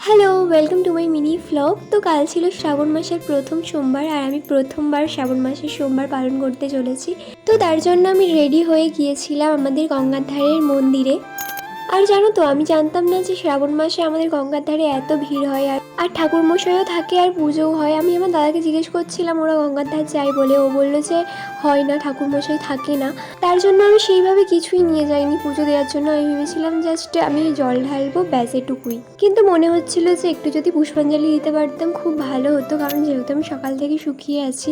Hello, welcome to my mini vlog. তো কাল ছিল শ্রাবণ মাসের প্রথম সোমবার আর আমি প্রথমবার শ্রাবণ মাসের সোমবার পালন করতে চলেছি। তো তার জন্য আমি রেডি হয়ে গিয়েছিলাম আমাদের গঙ্গার ধারের মন্দিরে। আর জানো তো, আমি জানতাম না যে শ্রাবণ মাসে আমাদের গঙ্গার ধারে এত ভিড় হয় আর ঠাকুর মশাইও থাকে আর পুজোও হয়। আমি আমার দাদাকে জিজ্ঞেস করছিলাম ওরা গঙ্গার ধার যায় বলে, ও বললো যে হয় না, ঠাকুর মশাই থাকে না। তার জন্য আমি সেইভাবে কিছুই নিয়ে যাইনি পুজো দেওয়ার জন্য। আমি ভেবেছিলাম জাস্ট আমি জল ঢালবো, ব্যাস এটুকুই। কিন্তু মনে হচ্ছিল যে একটু যদি পুষ্পাঞ্জলি দিতে পারতাম খুব ভালো হতো, কারণ যেহেতু আমি সকাল থেকে শুকিয়ে আছি।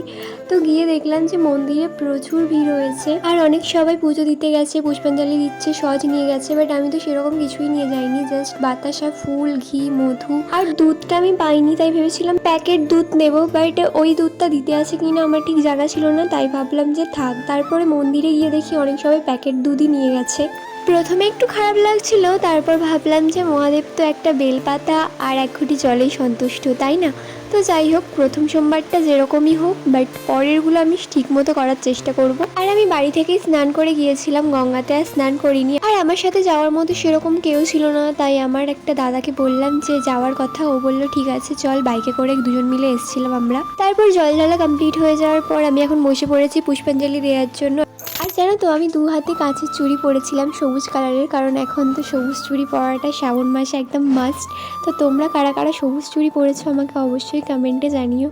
তো গিয়ে দেখলাম যে মন্দিরে প্রচুর ভিড় হয়েছে আর অনেক সবাই পুজো দিতে গেছে, পুষ্পাঞ্জলি দিচ্ছে, সজ নিয়ে গেছে। বাট আমি তো সেরকম কিছুই নিয়ে যাইনি, জাস্ট বাতাসা, ফুল, ঘি, মধু আর দুধটা আমি পাইনি, তাই ভেবেছিলাম প্যাকেট দুধ নেবো। বাট ওই দুধটা দিতে আছে কিনা আমার ঠিক জানা ছিল না, তাই ভাবলাম যে থাক। তারপরে মন্দিরে গিয়ে দেখি অনেক সবাই প্যাকেট দুধই নিয়ে গেছে। প্রথমে একটু খারাপ লাগছিল, তারপর ভাবলাম যে মহাদেব তো একটা বেলপাতা আর এক ঘটি জলেই সন্তুষ্ট, তাই না? তো যাই হোক, প্রথম সোমবারটা যেরকমই হোক, বাট পরেরগুলো আমি ঠিক মতো করার চেষ্টা করব। আর আমি বাড়ি থেকেই স্নান করে গিয়েছিলাম গঙ্গাতে, আর স্নান করিনি। আর আমার সাথে যাওয়ার মতো সেরকম কেউ ছিল না, তাই আমার একটা দাদাকে বললাম যে যাওয়ার কথা। ও বললো ঠিক আছে চল, বাইকে করে দুজন মিলে এসেছিলাম আমরা। তারপর জল ঢালা কমপ্লিট হয়ে যাওয়ার পর আমি এখন বসে পড়েছি পুষ্পাঞ্জলি দেওয়ার জন্য। আর জানো তো, আমি দু হাতে কাঁচের চুড়ি পরেছিলাম সবুজ কালারের, কারণ এখন তো সবুজ চুড়ি পরাটা শ্রাবণ মাসে একদম মাস্ট। তো তোমরা কারা কারা সবুজ চুড়ি পরেছো আমাকে অবশ্যই কমেন্টে জানিও।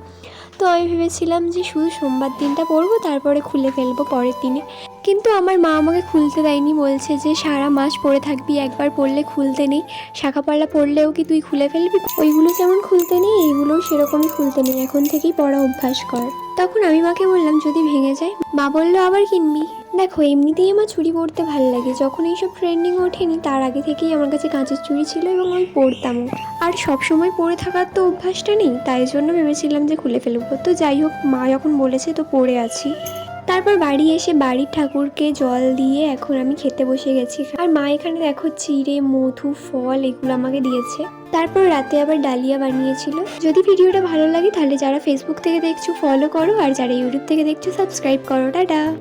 তো আমি ভেবেছিলাম যে শুধু সোমবার দিনটা পরবো, তারপরে খুলে ফেলবো পরের দিনে। কিন্তু আমার মা আমাকে খুলতে দেয়নি, বলছে যে সারা মাস পরে থাকবি, একবার পরলে খুলতে নেই। শাঁখাপালা পরলেও কি তুই খুলে ফেলবি? ওইগুলো যেমন খুলতে নেই, এইগুলোও সেরকমই খুলতে নেই, এখন থেকেই পরা অভ্যাস কর। তখন আমি মাকে বললাম যদি ভেঙে যায়। মা বললো আবার কিনবি। দেখো, এমনিতেই আমার চুড়ি পরতে ভালো লাগে, যখন এইসব ট্রেন্ডিং ওঠেনি তার আগে থেকেই আমার কাছে কাঁচের চুড়ি ছিল এবং আমি পরতামও। আর সবসময় পরে থাকার তো অভ্যাসটা নেই, তাই জন্য ভেবেছিলাম যে খুলে ফেলবো। তো যাই হোক, মা যখন বলেছে তো পরে আছি। তারপর বাড়ি এসে বাড়ির ঠাকুরকে জল দিয়ে এখন আমি খেতে বসে গেছি। আর মা এখানে দেখো চিড়ে, মধু, ফল এগুলো আমাকে দিয়েছে। তারপর রাতে আবার ডালিয়া বানিয়েছিল। যদি ভিডিওটা ভালো লাগে তাহলে যারা ফেসবুক থেকে দেখছো ফলো করো, আর যারা ইউটিউব থেকে দেখছো সাবস্ক্রাইব করো। টাটা।